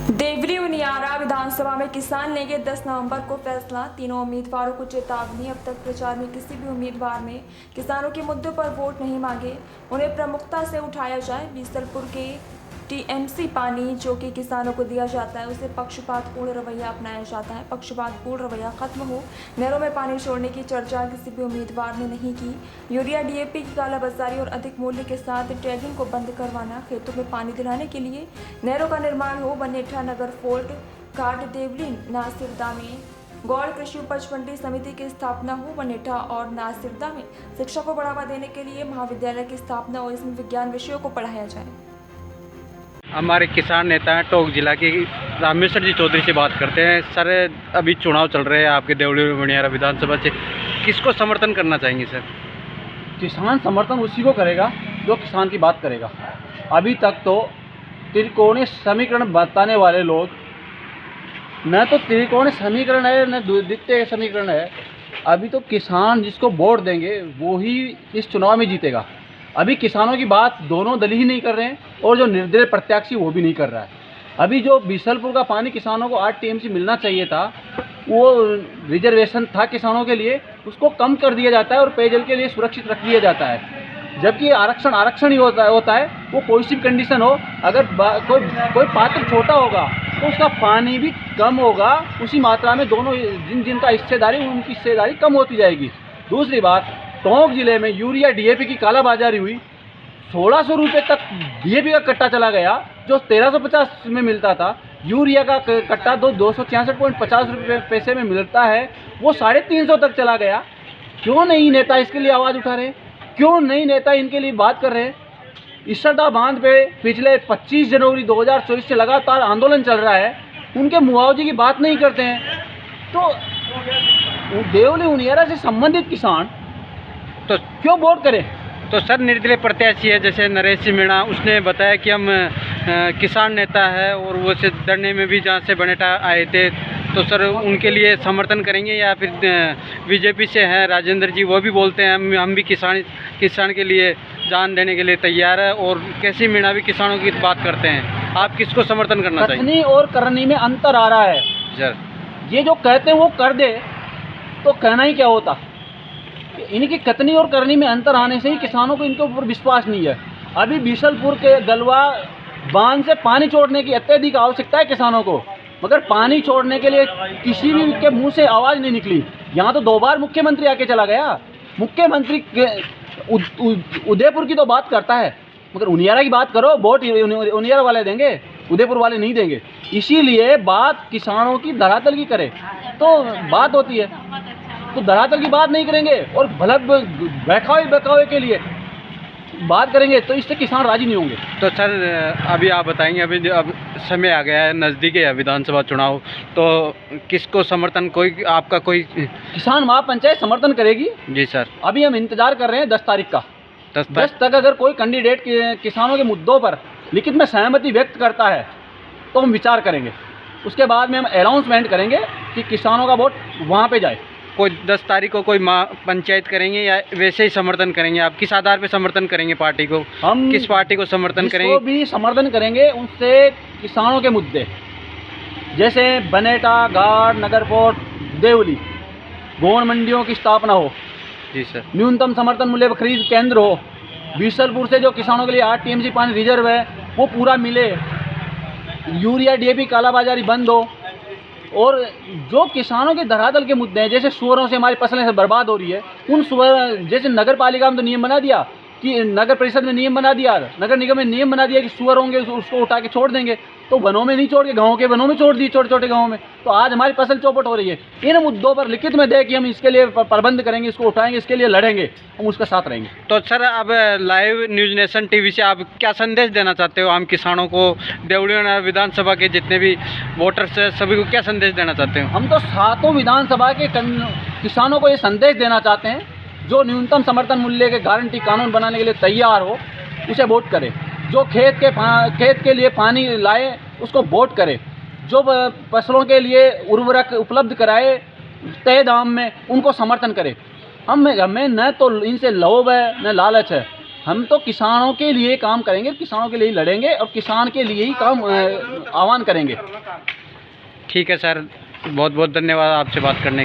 देवली उनियारा विधानसभा में किसान लेंगे 10 नवंबर को फैसला। तीनों उम्मीदवारों को चेतावनी। अब तक प्रचार में किसी भी उम्मीदवार ने किसानों के मुद्दों पर वोट नहीं मांगे, उन्हें प्रमुखता से उठाया जाए। बीसलपुर के टीएमसी पानी जो कि किसानों को दिया जाता है, उसे पक्षपातपूर्ण रवैया अपनाया जाता है। पक्षपातपूर्ण रवैया खत्म हो। नहरों में पानी छोड़ने की चर्चा किसी भी उम्मीदवार ने नहीं की। यूरिया डीएपी की कालाबाजारी और अधिक मूल्य के साथ टैगिंग को बंद करवाना। खेतों में पानी दिलाने के लिए नहरों का निर्माण हो। बनेठा नगर फोर्ट घाट देवली नासिरदा में गौड़ कृषि उपज मंडी समिति की स्थापना हो। बनेठा और नासिरदा में शिक्षा को बढ़ावा देने के लिए महाविद्यालय की स्थापना और इसमें विज्ञान विषयों को पढ़ाया जाए। हमारे किसान नेता हैं टोंक जिला के रामेश्वर जी चौधरी से बात करते हैं। सर, अभी चुनाव चल रहे हैं आपके देवली उनियारा विधानसभा से, किसको समर्थन करना चाहेंगे सर? किसान समर्थन उसी को करेगा जो किसान की बात करेगा। अभी तक तो त्रिकोणीय समीकरण बताने वाले लोग, न तो त्रिकोणीय समीकरण है न द्वितीय समीकरण है। अभी तो किसान जिसको वोट देंगे वो ही इस चुनाव में जीतेगा। अभी किसानों की बात दोनों दल ही नहीं कर रहे हैं और जो निर्दलीय प्रत्याशी वो भी नहीं कर रहा है। अभी जो बीसलपुर का पानी किसानों को 8 टीएमसी मिलना चाहिए था, वो रिजर्वेशन था किसानों के लिए, उसको कम कर दिया जाता है और पेयजल के लिए सुरक्षित रख दिया जाता है। जबकि आरक्षण ही होता है। वो कोई सी भी कंडीशन हो, अगर कोई पात्र छोटा होगा तो उसका पानी भी कम होगा उसी मात्रा में। दोनों जिनका हिस्सेदारी, उनकी हिस्सेदारी कम होती जाएगी। दूसरी बात, टोंक जिले में यूरिया डीएपी की कालाबाजारी हुई। 1600 रुपये तक डीएपी का कट्टा चला गया, जो 1350 में मिलता था। यूरिया का कट्टा 266.50 रुपये पैसे में मिलता है, वो 350 तक चला गया। क्यों नहीं नेता इसके लिए आवाज़ उठा रहे? क्यों नहीं नेता इनके लिए बात कर रहे हैं? इसरदा बांध पे पिछले 25 जनवरी 2024 से लगातार आंदोलन चल रहा है, उनके मुआवजे की बात नहीं करते हैं। तो देवली उनियारा से संबंधित किसान तो क्यों वोट करें? तो सर, निर्दलीय प्रत्याशी है जैसे नरेश सिंह मीणा, उसने बताया कि हम किसान नेता है और वो से धरने में भी जहाँ से बनेठा आए थे, तो सर उनके लिए समर्थन करेंगे। या फिर बीजेपी से हैं राजेंद्र जी, वो भी बोलते हैं हम भी किसान के लिए जान देने के लिए तैयार है, और कैसी मीणा भी किसानों की बात करते हैं। आप किसको समर्थन करना चाहिए? कथनी और करनी में अंतर आ रहा है सर। ये जो कहते हैं वो कर दे, तो कहना ही क्या होता? इनकी कथनी और करनी में अंतर आने से ही किसानों को इनके ऊपर विश्वास नहीं है। अभी बीसलपुर के गलवा बांध से पानी छोड़ने की अत्यधिक आवश्यकता है किसानों को, मगर पानी छोड़ने के लिए किसी भी के मुंह से आवाज़ नहीं निकली। यहाँ तो 2 बार मुख्यमंत्री आके चला गया। मुख्यमंत्री उदयपुर की तो बात करता है, मगर उनियारा की बात करो, वोट उनियारा वाले देंगे, उदयपुर वाले नहीं देंगे। इसीलिए बात किसानों की धरातल की करे तो बात होती है, तो धरातल की बात नहीं करेंगे और भला बहकावे के लिए बात करेंगे तो इससे किसान राजी नहीं होंगे। तो सर, अभी आप बताएंगे, अभी अब समय आ गया है, नज़दीक है विधानसभा चुनाव, तो किसको समर्थन, कोई आपका कोई किसान महापंचायत समर्थन करेगी? जी सर। अभी हम इंतजार कर रहे हैं 10 तारीख का। 10 तक अगर कोई कैंडिडेट किसानों के मुद्दों पर लिखित में सहमति व्यक्त करता है तो हम विचार करेंगे। उसके बाद में हम अनाउंसमेंट करेंगे कि किसानों का वोट वहाँ पे जाए। कोई 10 तारीख को कोई पंचायत करेंगे या वैसे ही समर्थन करेंगे? आप किस आधार पे समर्थन करेंगे पार्टी को? हम किस पार्टी को समर्थन करेंगे? जिसको भी समर्थन करेंगे उनसे किसानों के मुद्दे, जैसे बनेठा, घाट, नगरकोट, देवली, गौण मंडियों की स्थापना हो। जी सर। न्यूनतम समर्थन मूल्य खरीद केंद्र हो। बीसलपुर से जो किसानों के लिए 8 टीएमसी पानी रिजर्व है वो पूरा मिले। यूरिया डीएपी कालाबाजारी बंद हो। और जो किसानों के धरातल के मुद्दे हैं, जैसे सुअरों से हमारी फसलें बर्बाद हो रही है, उन सुअर, जैसे नगर पालिका में तो नियम बना दिया कि नगर परिषद में नियम बना दिया, नगर निगम में नियम बना दिया कि सुअर होंगे उसको उठा के छोड़ देंगे, तो वनों में नहीं छोड़ के गाँव के वनों में छोड़ दी, छोटे छोटे गाँव में। तो आज हमारी फसल चौपट हो रही है। इन मुद्दों पर लिखित में दे कि हम इसके लिए प्रबंध करेंगे, इसको उठाएंगे, इसके लिए लड़ेंगे, हम उसका साथ रहेंगे। तो सर, अब लाइव न्यूज़ नेशन टीवी से आप क्या संदेश देना चाहते हो आम किसानों को? देवली विधानसभा के जितने भी वोटर्स हैं सभी को क्या संदेश देना चाहते हो? हम तो 7 विधानसभा के किसानों को ये संदेश देना चाहते हैं, जो न्यूनतम समर्थन मूल्य के गारंटी कानून बनाने के लिए तैयार हो उसे वोट करे। जो खेत के लिए पानी लाए उसको वोट करे। जो फसलों के लिए उर्वरक उपलब्ध कराए तय दाम में, उनको समर्थन करे। हमें न तो इनसे लोभ है न लालच है। हम तो किसानों के लिए काम करेंगे, किसानों के लिए ही लड़ेंगे और किसान के लिए ही काम आह्वान करेंगे। ठीक है सर, बहुत बहुत धन्यवाद आपसे बात करने